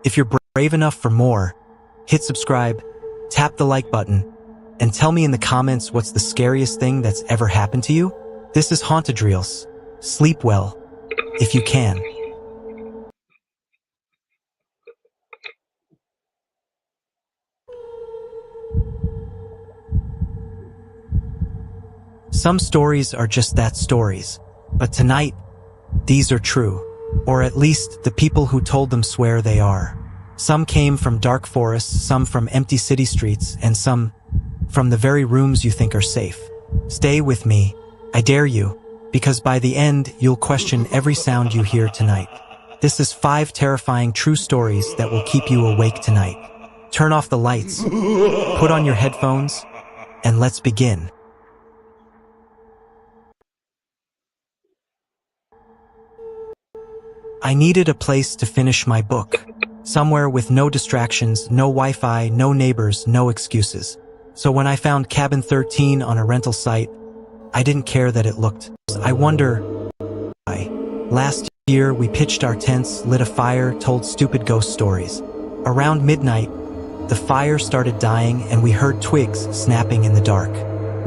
If you're brave enough for more, hit subscribe, tap the like button, and tell me in the comments what's the scariest thing that's ever happened to you. This is Hauntadreals. Sleep well, if you can. Some stories are just that, stories. But tonight, these are true. Or at least the people who told them swear they are. Some came from dark forests, some from empty city streets, and some from the very rooms you think are safe. Stay with me, I dare you, because by the end, you'll question every sound you hear tonight. This is 5 terrifying true stories that will keep you awake tonight. Turn off the lights, put on your headphones, and let's begin. I needed a place to finish my book. Somewhere with no distractions, no Wi-Fi, no neighbors, no excuses. So when I found Cabin 13 on a rental site, I didn't care that it looked. I wonder why. Last year we pitched our tents, lit a fire, told stupid ghost stories. Around midnight, the fire started dying and we heard twigs snapping in the dark.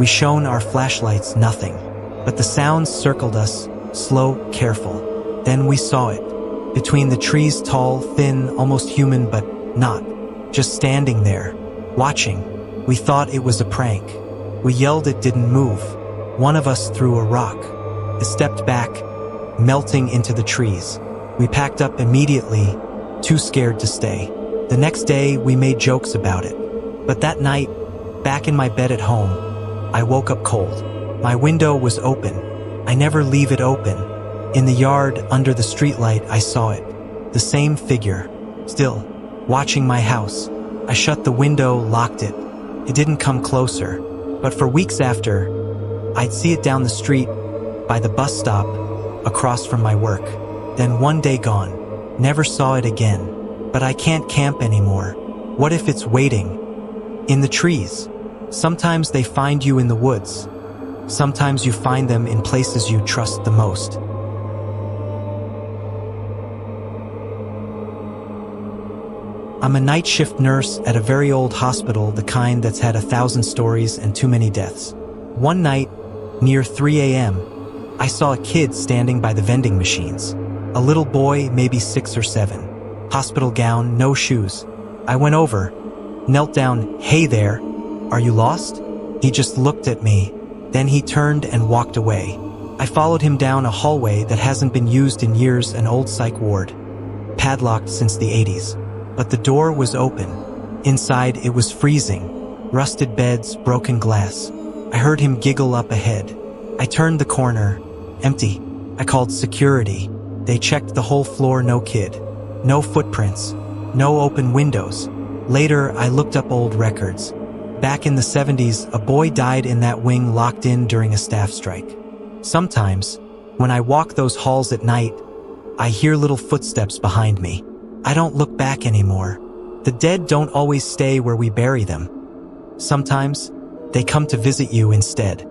We shone our flashlights, nothing. But the sounds circled us, slow, careful. Then we saw it. Between the trees, tall, thin, almost human, but not. Just standing there, watching. We thought it was a prank. We yelled, it didn't move. One of us threw a rock. It stepped back, melting into the trees. We packed up immediately, too scared to stay. The next day, we made jokes about it. But that night, back in my bed at home, I woke up cold. My window was open. I never leave it open. In the yard, under the streetlight, I saw it. The same figure. Still, watching my house. I shut the window, locked it. It didn't come closer. But for weeks after, I'd see it down the street, by the bus stop, across from my work. Then one day gone. Never saw it again. But I can't camp anymore. What if it's waiting? In the trees. Sometimes they find you in the woods. Sometimes you find them in places you trust the most. I'm a night shift nurse at a very old hospital, the kind that's had 1,000 stories and too many deaths. One night, near 3 a.m., I saw a kid standing by the vending machines. A little boy, maybe 6 or 7. Hospital gown, no shoes. I went over, knelt down. Hey there, are you lost? He just looked at me. Then he turned and walked away. I followed him down a hallway that hasn't been used in years, an old psych ward. Padlocked since the 80s. But the door was open. Inside, it was freezing. Rusted beds, broken glass. I heard him giggle up ahead. I turned the corner. Empty. I called security. They checked the whole floor, no kid. No footprints. No open windows. Later, I looked up old records. Back in the 70s, a boy died in that wing, locked in during a staff strike. Sometimes, when I walk those halls at night, I hear little footsteps behind me. I don't look back anymore. The dead don't always stay where we bury them. Sometimes, they come to visit you instead.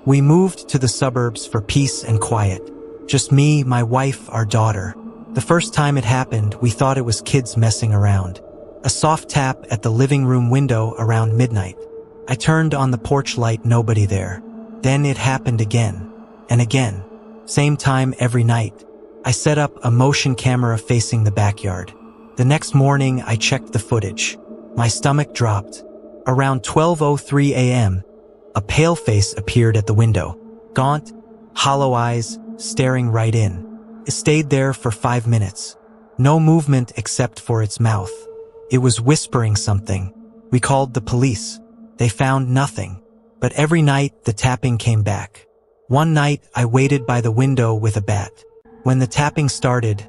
We moved to the suburbs for peace and quiet. Just me, my wife, our daughter. The first time it happened, we thought it was kids messing around. A soft tap at the living room window around midnight. I turned on the porch light, nobody there. Then it happened again. And again. Same time every night. I set up a motion camera facing the backyard. The next morning, I checked the footage. My stomach dropped. Around 12:03 a.m., a pale face appeared at the window. Gaunt, hollow eyes, staring right in. It stayed there for 5 minutes. No movement except for its mouth. It was whispering something. We called the police. They found nothing. But every night, the tapping came back. One night, I waited by the window with a bat. When the tapping started,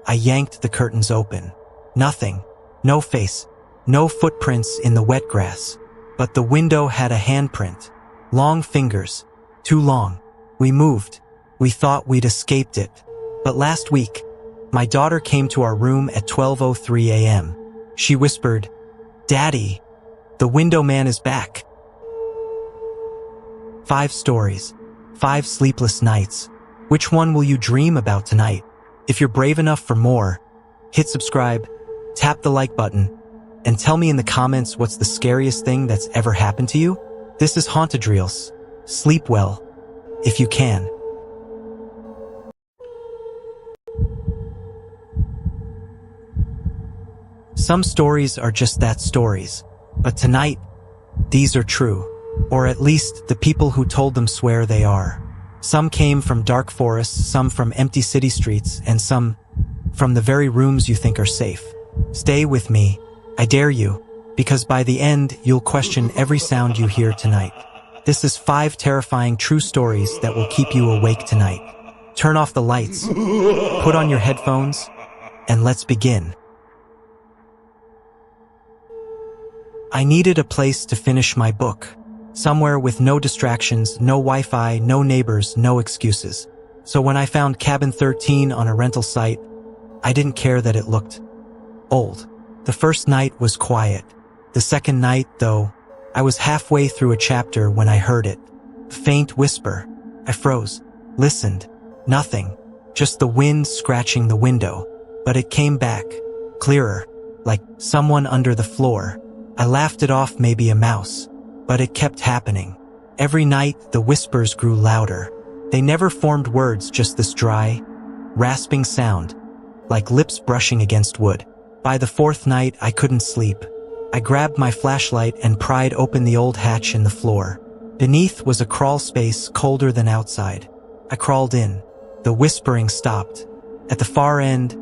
I yanked the curtains open. Nothing. No face. No footprints in the wet grass. But the window had a handprint. Long fingers. Too long. We moved. We thought we'd escaped it. But last week, my daughter came to our room at 12:03 a.m. She whispered, "Daddy, the window man is back." 5 stories, 5 sleepless nights, Which one will you dream about tonight? If you're brave enough for more, hit subscribe, tap the like button, and tell me in the comments what's the scariest thing that's ever happened to you. This is Hauntadreals. Sleep well, if you can. Some stories are just that, stories. But tonight, these are true. Or at least the people who told them swear they are. Some came from dark forests, some from empty city streets, and some from the very rooms you think are safe. Stay with me, I dare you, because by the end, you'll question every sound you hear tonight. This is 5 terrifying true stories that will keep you awake tonight. Turn off the lights, put on your headphones, and let's begin. I needed a place to finish my book. Somewhere with no distractions, no Wi-Fi, no neighbors, no excuses. So when I found Cabin 13 on a rental site, I didn't care that it looked old. The first night was quiet. The second night, though, I was halfway through a chapter when I heard it. A faint whisper. I froze, listened. Nothing. Just the wind scratching the window. But it came back, clearer, like someone under the floor. I laughed it off, maybe a mouse. But it kept happening. Every night, the whispers grew louder. They never formed words, just this dry, rasping sound, like lips brushing against wood. By the 4th night, I couldn't sleep. I grabbed my flashlight and pried open the old hatch in the floor. Beneath was a crawl space colder than outside. I crawled in. The whispering stopped. At the far end,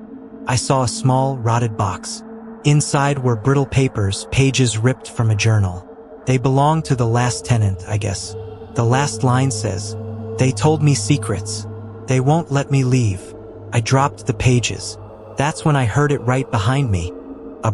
I saw a small, rotted box. Inside were brittle papers, pages ripped from a journal. They belonged to the last tenant, I guess. The last line says, "They told me secrets. They won't let me leave." I dropped the pages. That's when I heard it right behind me. A